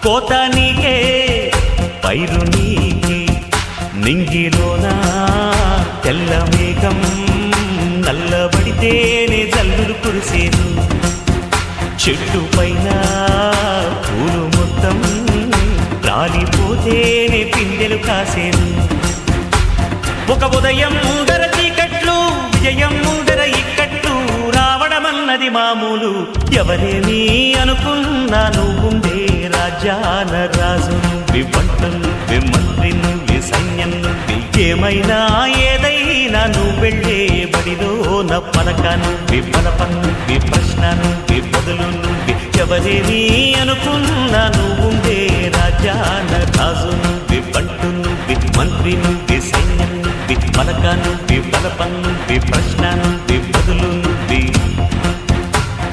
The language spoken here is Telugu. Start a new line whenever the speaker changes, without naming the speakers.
కోత నీకే పైరు నీకే నింగిలోనా తెల్ల మేఘం నల్లబడితేనే జల్లులు కురిసేను చెట్టు పైన పూలు మొత్తం రాలిపోతేనే పిందెలు కాసేను ఒక ఉదయం ముందర చీకట్లు విజయం ముందర ఇక్కట్లు రావడమన్నది మామూలు ఎవరేమీ అనుకున్నా నువ్వుండే రాజ్యాన రాజు నువ్వి పంట నువ్వి మంత్రి నువ్వి సైన్యం నువ్వి ఏమైనా ఏదైనా నువ్వు వెళ్ళే బడిలో నా పలక నువ్వి పలప నువ్వి ప్రశ్న నువ్వి బదులు నువ్వి ఎవరేమీ అనుకున్నా నువ్వుండే రాజ్యాన రాజు నువ్వి పంట నువ్వి మంత్రి నువ్వి సైన్యం నువ్వి పలక నువ్వి బలప నువ్వి ప్రశ్న నువ్వి బదులు